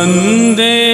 वन्दे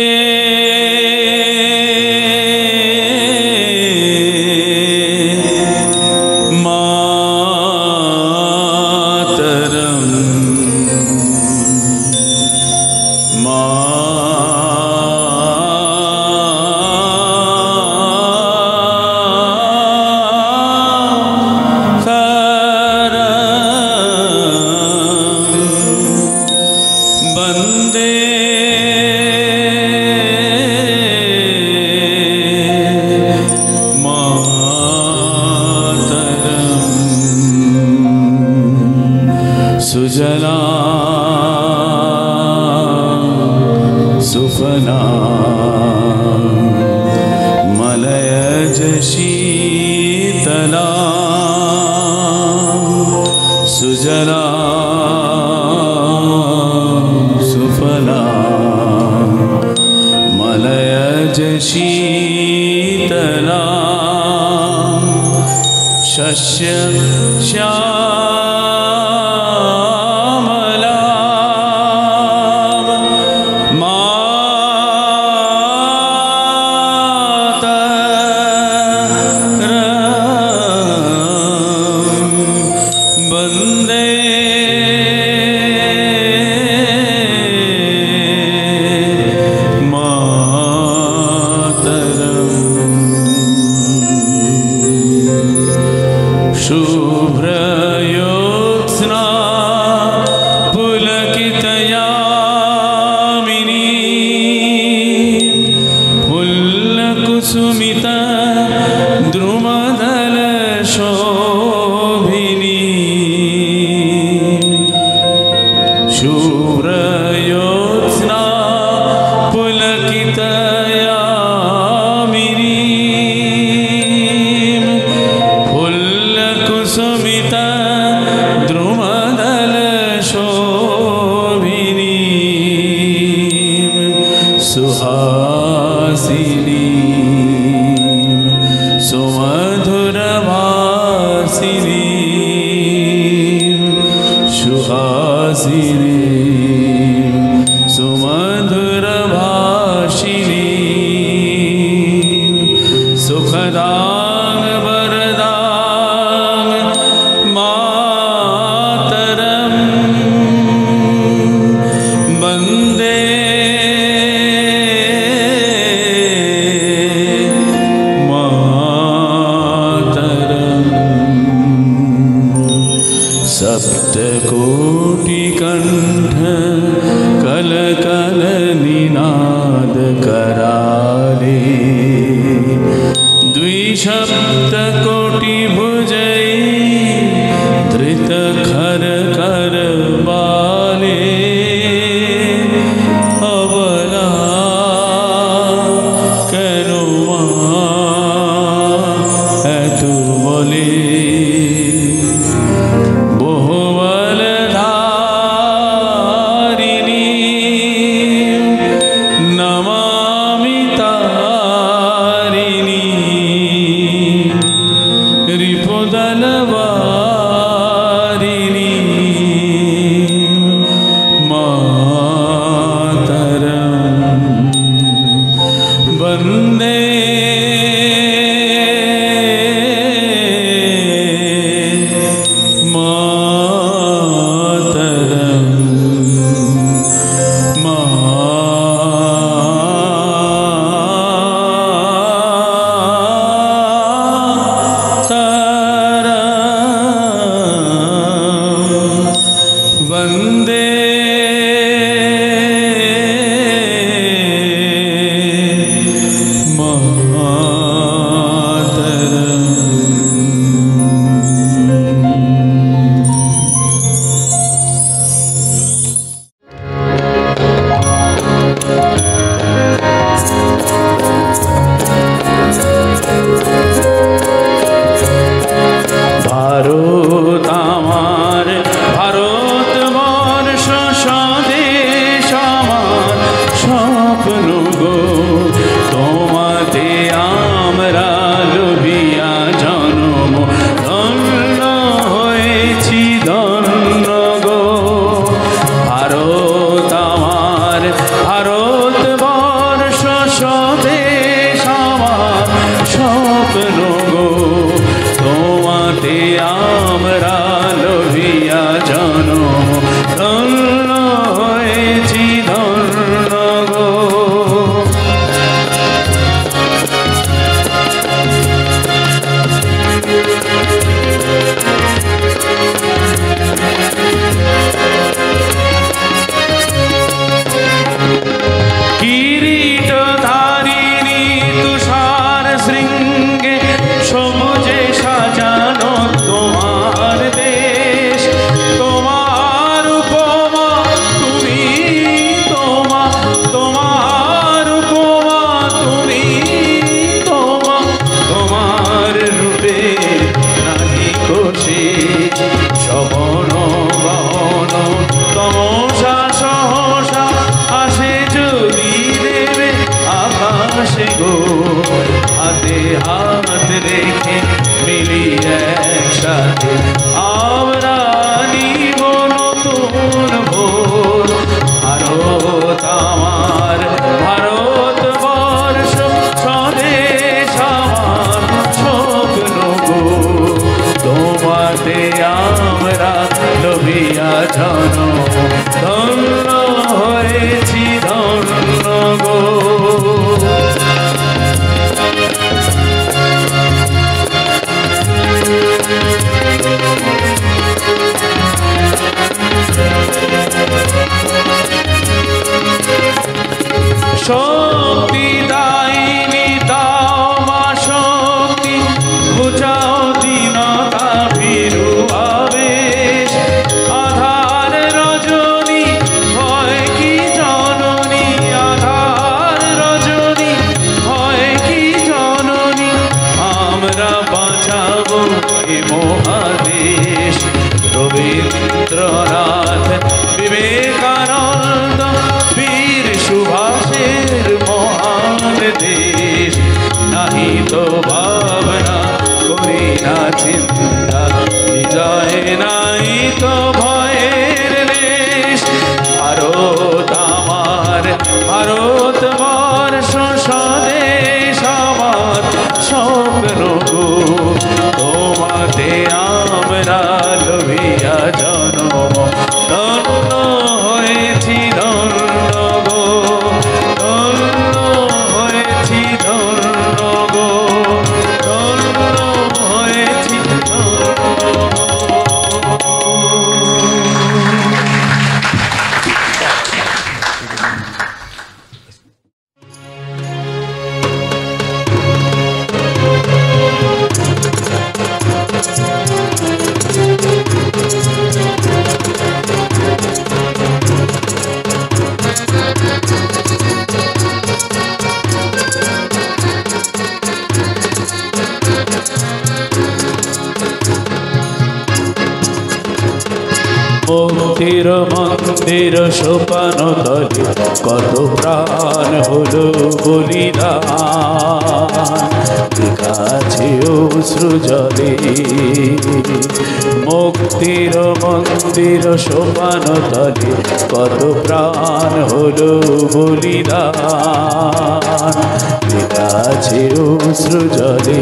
सुजला सुफला मलयज शीतला सुजला सुफला मलयज शीतला शस्य सप्तकोटिकण्ठ कल कल निनाद कराले द्विसप्तकोटि भुजै धृत खर कर बाले अबला केनो तू बोले ভারতবর্ষ স্বদেশ আমার স্বপ্ন গো, তোমাতে আমরা লোভিয়া জনম ধন্য হয়েছি ধন্য গো। কিরীটধারিণী তুষার শৃঙ্গে সবুজে সাজানো তোমার দেশ, তোমার উপমা তুমি, তোমার উপমা তুমি, তোমার রূপে নাহি কোশে শবন বহন তমসা সহসা আসে যদি দেবে আকাশে গো, হাতে হাত রেখে মিলি একসাথে আমরা নিব নতুন ভোর। ভারত আমার ভারতবর্ষ স্বদেশ আমার স্বপ্ন গো, তোমাতে আমরা লোভিয়া জনম ধন্য হয়েছি ধন্য গো। শক্তি দায়িনী দাও মা শক্তি, বুঝাও দীনতা ভীরু আবেশ, আধার রজনী হয় কি জননী, আধার রজনী হয় কি জননী, আমরা বাঁচাবো এ মহাদেশ। রবীন্দ্রনাথ বিবেকানন্দ বীর সুভাষের মহান দেশ, নাহি তো ভাবনা করি না চিন্তা, হৃদয়ে নাই তো ভয়ের লেশ। ভারত আমার ভারতবর্ষ স্বদেশ আমার স্বপ্ন গো, তোমাতে আমরা লোভিয়া জনম ধন্য হয়েছি ধন্য গো, ধন্য হয়েছি ধন্য গো, ধন্য হয়েছি ধন্য গো। মুক্তির মন্দির সোপান তলে কত প্রাণ হলো বলিদান, কাছে অশ্রু জলে। মুক্তির মন্দির সোপান তলে কত প্রাণ হলো বলিদান, কাছে অশ্রু জলে।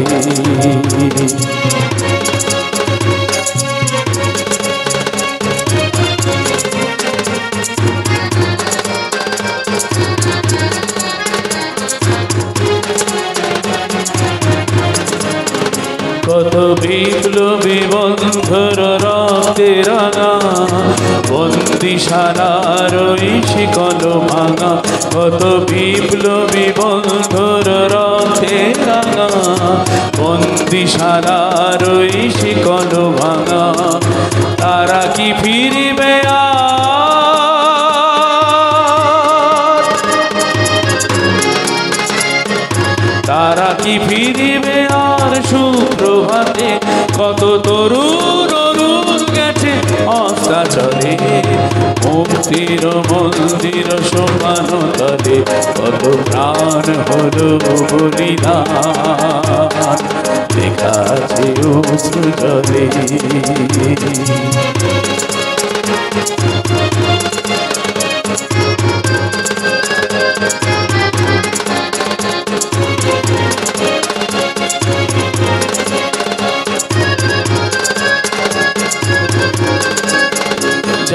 কত বিপ্লবী বন্ধুর রক্তে রাঙা, বন্দিশালার শিকল ভাঙা, কত বিপ্লবী বন্ধুর রক্তে রাঙা, বন্দিশালার শিকল ভাঙা, তারা কি ফিরবে আর, তারা কি ফিরবে আর সুপ্রভাতে, কত তরুণ অরুণ গেছে অস্তাচলে। মুক্তির মন্দির সোপান তলে কত প্রাণ হলো বলিদান, লেখা আছে অশ্রু জলে।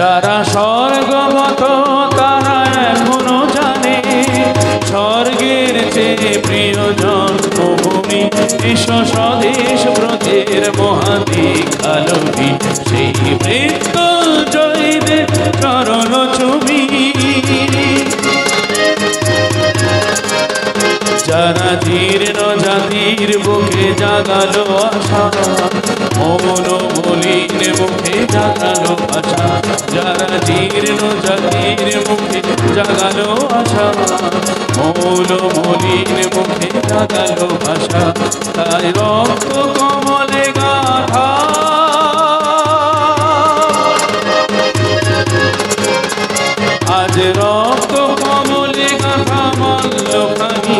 যারা স্বর্গগত তারা এখনো জানে স্বর্গের চেয়ে প্রিয় জন্মভূমি বিশ্ব স্বদেশ ব্রতের মহাদিখালবি সেই মৃত্যুঞ্জয়দের চরণ ছবি যারা জীর্ণ জাতির বুকে জাগালো আশা মৌন মলিন মুখে জাগালো আশা যারা জীর্ণ জাতির মুখে জাগালো আশা মৌন মলিন মুখে জাগালো আশা তাই রক্ত কমলে গাথা আজ রক্ত কমলে গাথা মল্লখানি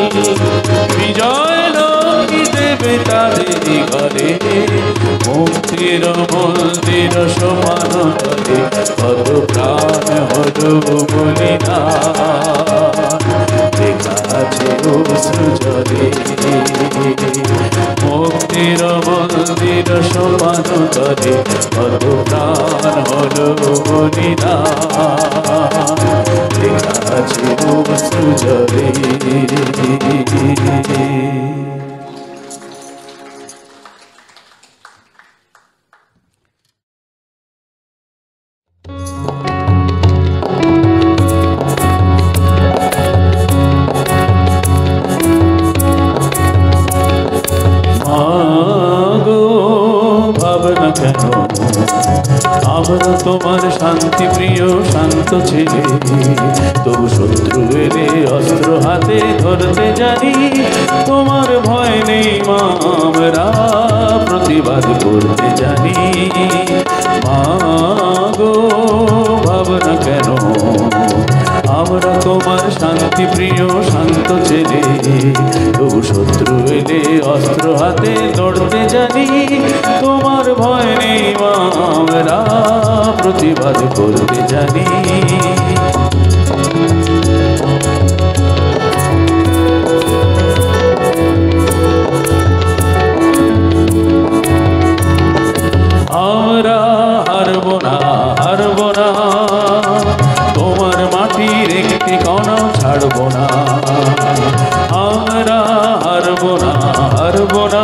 বিজয় লক্ষ্মী দেবে তাদের ঘরে মুক্তির মন্দির সমান করে কত প্রাণ হলো বলিনা লেখা আছে অশ্রু জলে মুক্তির মন্দির সমান করে কত প্রাণ হলো বলিনা লেখা আছে অশ্রু জলে আমরা তোমার শান্তি প্রিয় শান্ত ছেলে তবু শত্রু এলে অস্ত্র হাতে ধরতে জানি তোমার ভয় নেই মা আমরা প্রতিবাদ করতে জানি মা গো ভাবনা কেন আমরা তোমার শান্তি প্রিয় শান্ত ছেলে তবু শত্রু এলে অস্ত্র হাতে লড়তে জানি তোমার ভয় নেই মা আমরা প্রতিবাদ করতে জানি আমরা হারব না হারব না তোমার মাটির একটি কণা ছাড়ব না আমরা হারব না হারব না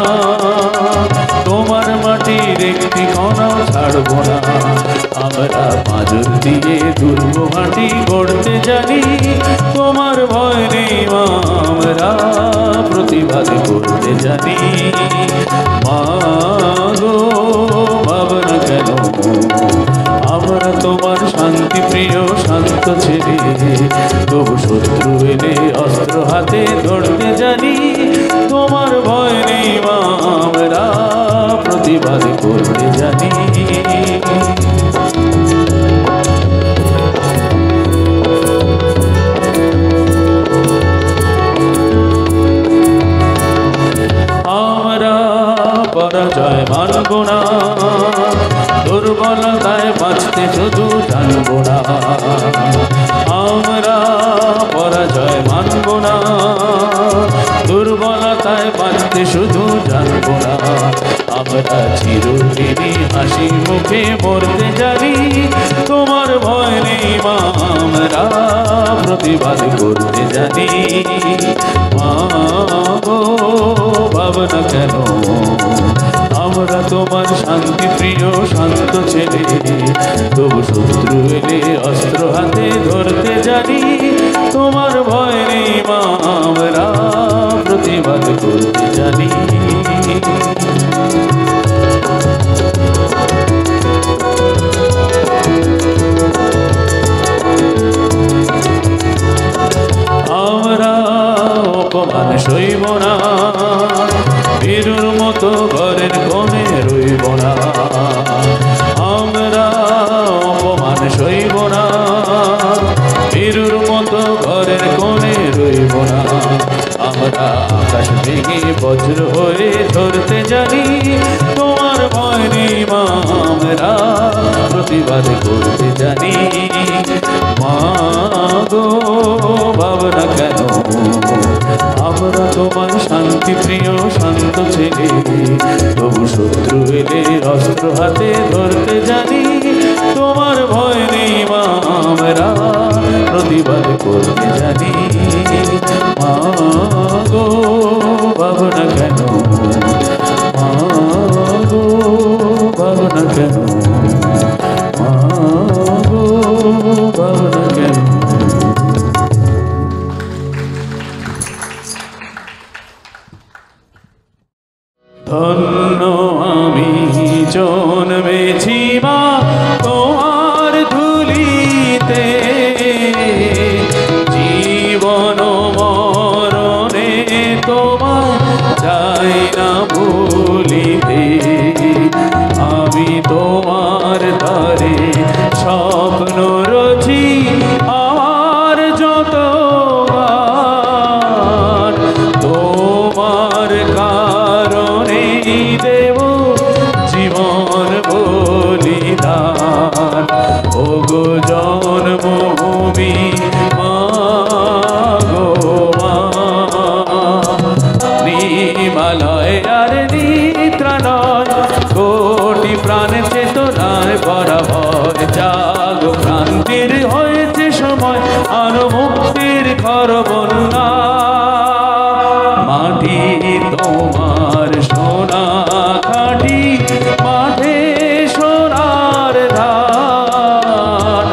তোমার মাটির একটি কণা ছাড়ব না আমরা পাঁজর দিয়ে দুর্গ মাটি গড়তে জানি তোমার ভয় নেই মা আমরা প্রতিবাদ করতে জানি মা গো ভাবনা কেন আমরা তোমার শান্তি প্রিয় শান্ত ছেলে তবু শত্রু এলে অস্ত্র হাতে ধরতে জানি তোমার ভয় নেই মা আমরা প্রতিবাদ করতে জানি আমরা পরাজয় মানব না দুর্বলতায় বাঁচতে শুধু জানব না আমরা পরাজয় মানব না দুর্বলতায় বাঁচতে শুধু জানব না আমরা চিরদিনই হাসি মুখে মরতে জানি তোমার ভয় নেই মা আমরা প্রতিবাদ করতে জানি মা গো ভাবনা কেন আমরা তোমার শান্তি প্রিয় শান্ত ছেলে তবু শত্রু এলে অস্ত্র হাতে ধরতে জানি তোমার ভয় নেই মা আমরা প্রতিবাদ করতে জানি আমরা অপমান সইব না বীরুর মতো ঘরের কোণে রইব না আমরা অপমান সইব না বীরুর মতো ঘরের কোণে রইব না আমরা আকাশ ভেঙে বজ্র হয়ে ধরতে জানি তোমার ভয় নেই মা আমরা প্রতিবাদ করতে জানি মা গো ভাবনা কেন আমরা তোমার শান্তি প্রিয় শান্ত ছেলে তবু শত্রু এলে অস্ত্র হাতে ধরতে জানি তোমার ভয় নেই তোকে জানি মা গো ভাবনা কেন মা গো ভাবনা কেন মা গো ভাবনা কেন। ধন্য আমি জন্মেছি মা তোমার ধুলিতে, জীবন মরণে তোমার চাই না ভুলিতে। আমি তোমার দ্বারে স্বপ্ন রচি আমার যত গান, তোমার কারণে দেব জীবন বলিদান। ওগো জন্মভূমি মা গো মা, নিমালয় আর নিত্রালয় কোটি প্রাণ চেতনায় বরাবর। জাগো ক্রান্তির হয়েছে সময় আর মুক্তির ঘর বন্যা। মাটি তোমার সোনা খাটি মাঠে সোনার ধান,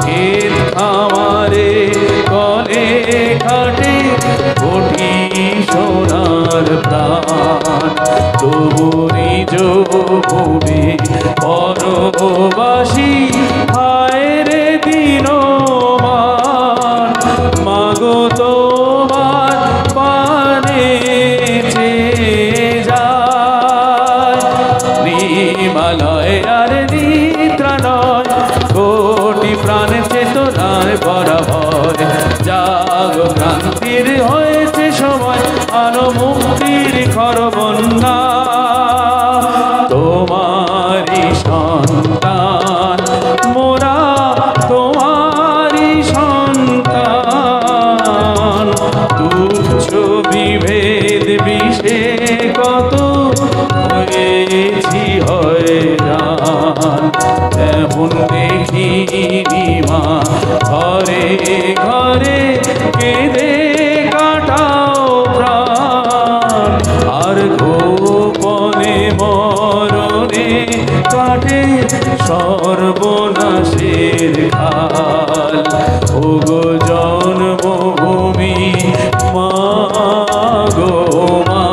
ক্ষেত খামারে কলে খাটে কোটি সোনার প্রাণ। তবু নিজ ভূমি পরবাসী হায় রে দিনমান, মাগো তোমার পানে যায়। নিমালয় আর নিত্রালয় কোটি প্রাণ চেতনায় বরাবর। জাগো ক্রান্তির হয়েছে সময় আলো মুক্তির ঘর বন্যা। তোমারি সন্তান মোরা তোমারি সন্তান, তুচ্ছ বিভেদ বিষে কত হয়েছি হয়রান। এমন দেখিনি মা ঘরে ঘরে কেঁদে কাটাও প্রাণ, আর গোপনে মরণে কাটে সর্বনাশের খাল। ওগো জন্মভূমি মা গো মা,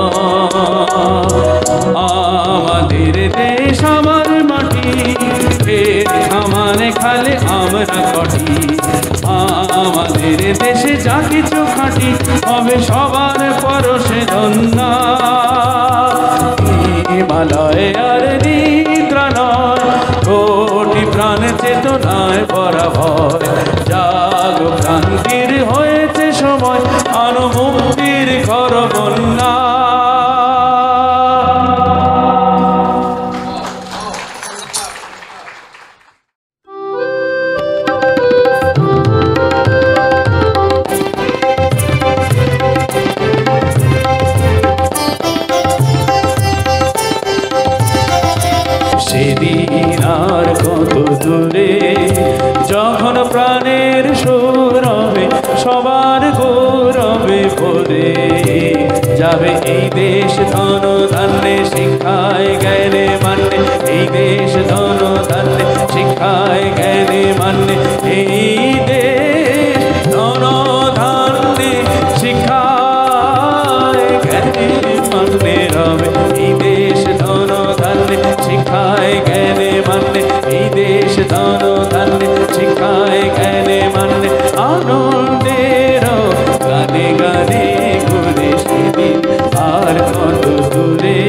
আমাদের দেশ আমার মাটি, খামারে খালে আমরা কটি। আমাদের দেশে যা কিছু খাটি হবে সবার পরশে ধন্যা। হিমালয় আর নিদ্রালয় কোটি প্রাণ চেতনায় বরাবর। জাগো ক্রান্তির হয়েছে সময় আলো মুক্তির ঘর বন্যা। সেদিন আর কত দূরে যখন প্রাণের সৌরভে সবার গৌরবে ভরে যাবে এই দেশ ধন ধান্যে শিক্ষায় জ্ঞানে মান্যে। এই দেশ ধন ধান্যে শিক্ষায় জ্ঞানে মান্যে। এই দেশ ধন ধান্যে শিক্ষায় জ্ঞানে মান্যে রবে। এই দেশ ধন ধান্যে শিক্ষায় জ্ঞানে মান্যে। এই দেশ ধন ধান্যে শিক্ষায় জ্ঞানে মান্যে। আনন্দের গানে গানে ঘুরে সেদিন আর কত দূরে।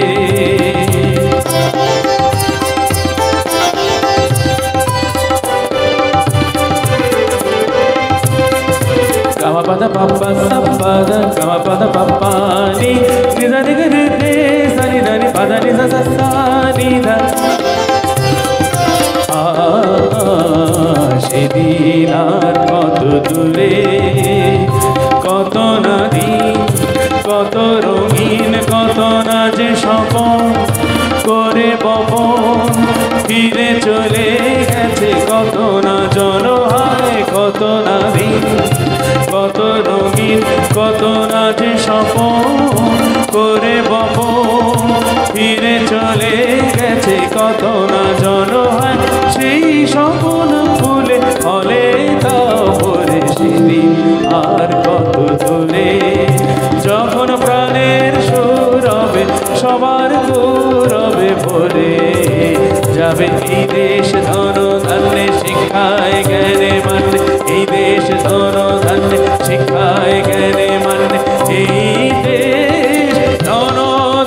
Gama pada papa sapada, gama pada papa ni, ni da ni ga ni sa ni da ni pada ni sa sa ni da. সেদিন আর কত দূরে, কত না দিন, কত রঙিন, কত না যে স্বপন করে বপন ফিরে চলে গেছে। কত না জনহায়, কত না দিন, কত দূরে যখন প্রাণের সুরবে সবার গৌরবে ভরে যাবে এই দেশ ধন ধান্যে শিক্ষায় জ্ঞানে মান্যে এই দেশ ধন ধান্যে শিক্ষায় জ্ঞানে মান্যে এই দেশ ধন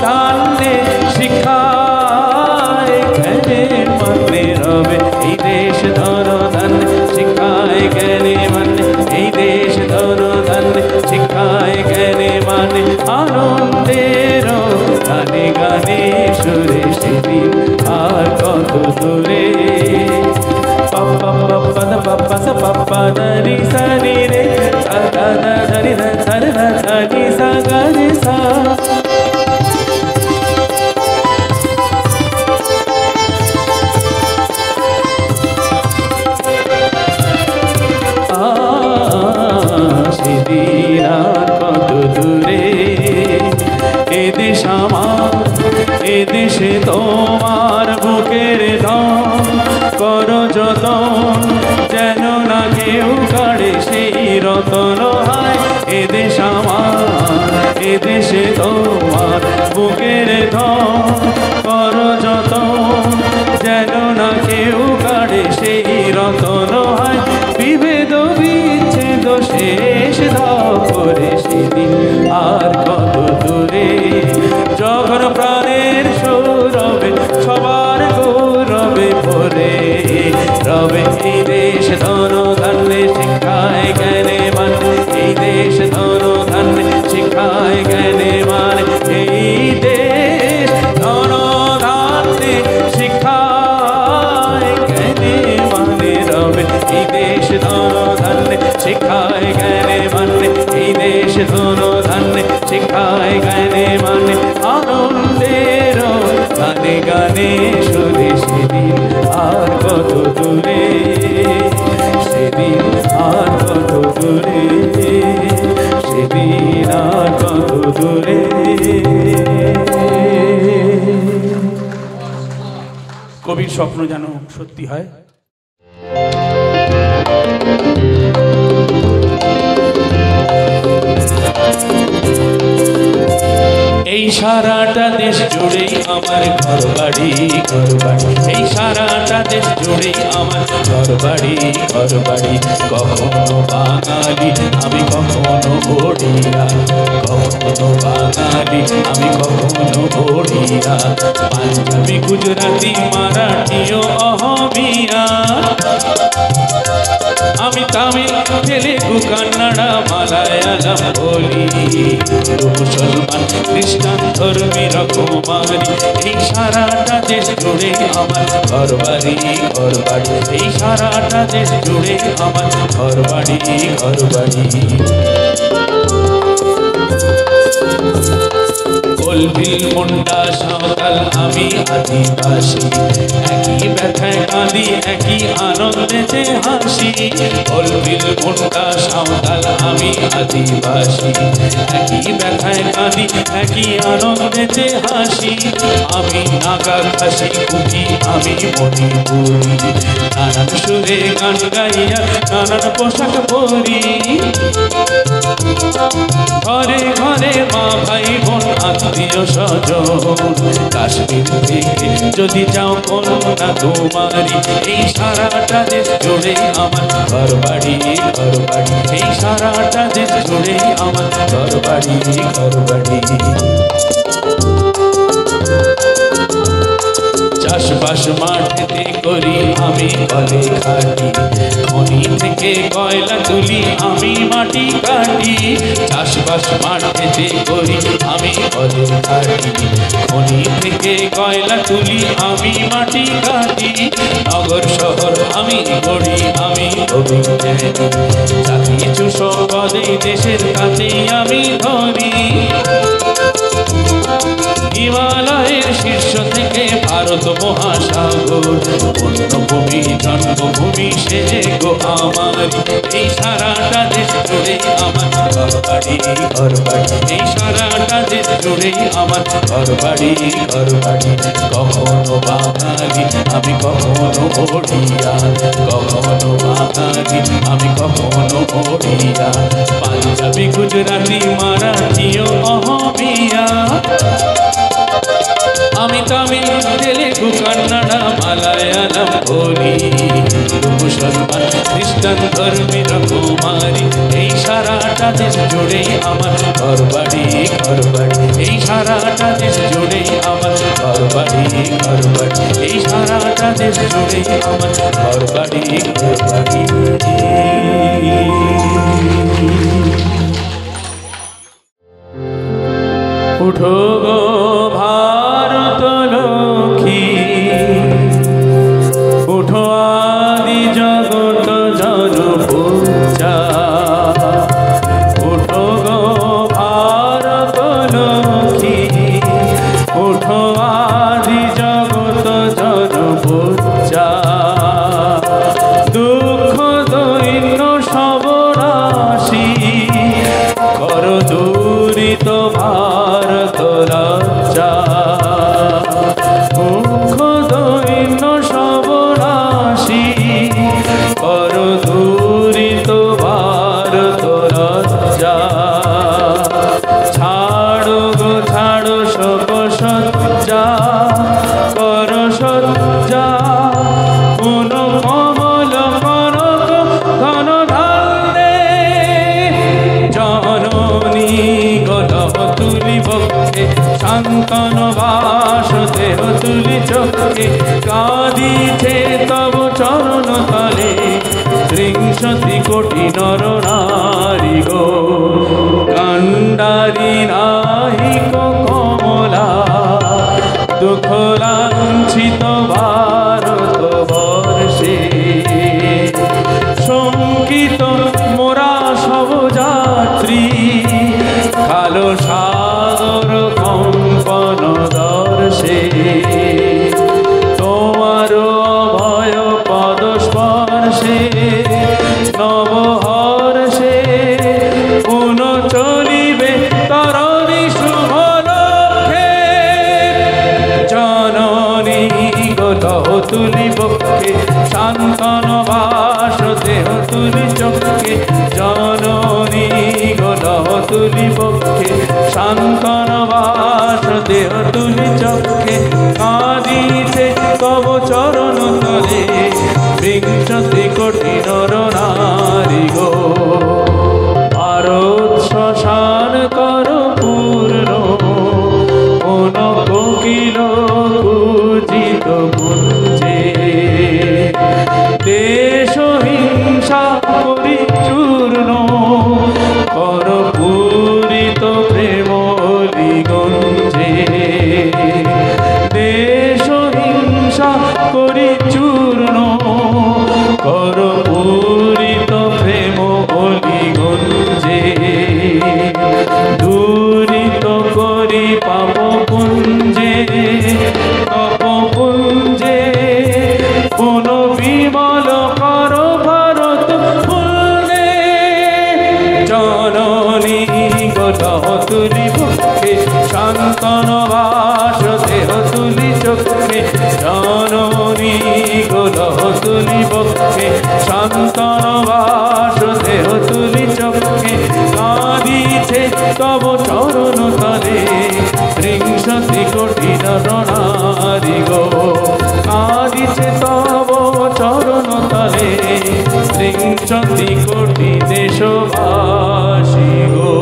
ধান্যে শিক্ষায় জ্ঞানে মান্যে রবে এই দেশ ধন ধান্যে শিক্ষায় জ্ঞানে মান্যে এই দেশ ধন ধান্যে শিক্ষায় জ্ঞানে মানে আনন্দের গানে গানে সুরে সেদিন আর কত দূরে পাপা পাপা পাপা সা পাপা দানি সানি রে সাদা দানি সানি দানি সা গানি সা সেদিন আর কত দূরে এদেশ আমার এদেশে তোমার বুকের ধন করো যতন যেন না কেউ কাড়ে সেই রতন হয় এদেশ আমার এদেশে তোমার বুকের ধন করো যতন যেন না কেউ কাড়ে সেই রতন হয় বিভেদ বিচ্ছেদ শেষ দাও করে সেদিন আর কত দূরে যখন প্রাণের সৌরভে সবার গৌরবে ভরে রবে এই দেশ ধন ধান্যে শিক্ষায় জ্ঞানে মানে এই দেশ ধন ধান্যে শিক্ষায় জ্ঞানে মানে এই দেশ ধন ধান্যে শিক্ষায় জ্ঞানে মানে রবে এই দেশ ধন ধান্যে শিক্ষায় জ্ঞানে মানে এই দেশ ধন ধান্যে শিক্ষায় জ্ঞানে মানে আনন্দের গানে গানে সুরে সেদিন আর কত দূরে সেদিন আর কত দূরে সেদিন আর কত দূরে কবির স্বপ্ন যেন সত্যি হয়। এই সারাটা দেশ জুড়েই আমার ঘর বাড়ি এই সারাটা দেশ জুড়েই আমার ঘর বাড়ি কখনো বাঙালি আমি কখনো ওড়িয়া কখনো বাঙালি আমি কখনো ওড়িয়া পাঞ্জাবি গুজরাটি মারাঠি ও অহমিয়া আমি তামিল তেলেগু কান্নাড়া মালায়ালাম বলি মুসলমান খ্রিস্টান ধর্মী রকমারি এই সারাটা দেশ জুড়ে আমার ঘর বাড়ি এই সারাটা দেশ জুড়ে আমার ঘর বাড়ি কোলবিল মুন্ডা সাঁওতাল আমি আদিবাসী একই ব্যথায় কাঁদি একই আনন্দেতে হাসি কোলবিল মুন্ডা সাঁওতাল আমি আদিবাসী একই ব্যথায় কাঁদি একই আনন্দেতে হাসি আমি নাগা খাসি কুকি আমি মণিপুরি নানান সুরে গান গাইয়া নানান পোশাক পরি ঘরে ঘরে মা ভাই বোন আত্মীয় স্বজন কাশ্মীর থেকে যদি যাও কলকাতা তোমারি এই সারাটা দেশ জুড়ে আমার ঘর বাড়ি এই সারাটা দেশ জুড়ে আমার ঘর বাড়ি চাষবাস মাঠেতে করি আমি কলে খাটি খনি থেকে কয়লা তুলি আমি মাটি কাটি চাষবাস মাঠেতে করি আমি কলে খাটি খনি থেকে কয়লা তুলি আমি মাটি কাটি নগর শহর আমি গড়ি আমি অভিজ্ঞানী যা কিছু সম্পদে দেশের কাছেই আমি ধরি হিমালয়ের শীর্ষ থেকে ভারত মহাসাগর পূর্ণভূমি জন্মভূমি সে গো আমার এই সারাটা দেশ জুড়ে আমার ঘরবাড়ি ঘরবাড়ি এই সারাটা দেশ জুড়েই আমার ঘরবাড়ি ঘরবাড়ি কখনো বাঙালি আমি কখনো ওড়িয়া কখনো বাঙালি আমি কখনো ওড়িয়া পাঞ্জাবি গুজরাটি মারাঠিও অহমিয়া আমি তামিল তেলেগু কন্নড়া মালায়ালাম বলি মুসলমান খ্রিস্টান ধর্মের কুমারী এই সারাটা দেশ জুড়েই আমার ঘরবাড়ি ঘরবাড়ি এই সারাটা দেশ জুড়েই আমার ঘরবাড়ি ঘরবাড়ি এই সারাটা দেশ জুড়েই আমার ঘরবাড়ি ঘরবাড়ি উঠো গো ভারত লক্ষ্মী উঠো আদি জগত জনপূজা উঠো গো ভারত লক্ষ্মী উঠো আদি জগত জনপূজা দুঃখ দৈন্য সবরাশি কর দূরিত ভারত লজ্জা দুঃখ দৈন্য সবরাশি কর দূরিত ভারত লজ্জা ছাড়ো গো ছাড়ো শোক সজ্জা কর সজ্জা পুন কমল কনক ঘন ধান্যে জননী গলহ তুলি বক্ষে শান্তন বাস দেহ তুলি চক্ষে কাঁদিছে তব চরণ তলে ত্রিংশতি কোটি নর নারী গো কান্ডারি নাহিক কমলা দুঃখ লাঞ্ছিত ভারত বর্ষে শঙ্কিত মোরা সব যাত্রী কালো সাগর কম্পন দর্শে তোমার ভয় পদ স্পর্শে নবহর্ষে পুন চলিবে তরণী শুভ লক্ষ্যে জননী গলহ তুলি বক্ষে শান্তন বাস দেহ তুলি চক্ষে জননী গলহ তুলি বক্ষে শান্তন বাস দেহ তুলি চক্ষে কাঁদিছে তব চরণ তলে বিংশতি কোটি নর নারী গো ভারত শ্মশান কর পূর্ণ কোন কোকিল পূজিত পুঞ্জে দেশ হিংসা পরিচূর্ণ কর পূরিত প্রেম গঞ্জে দেশ হিংসা পরিচূর্ণ কর পূরিত প্রেম গঞ্জে দূরিত করি পাপ পুঞ্জে তপ পুঞ্জে পুন বিমল কর ভারত ফুলে জননী গলহ তুলি বক্ষে শান্তন বাস দেহ তুলি চক্ষে জননী গলহ তুলি বক্ষে শান্তন বাস দেহ তুলি চক্ষে কাঁদিছে তব চরণ তলে ত্রিংশতি কোটি নর নারী গো কাঁদিছে তব চরণ তলে ত্রিংশতি কোটি দেশবাসী গো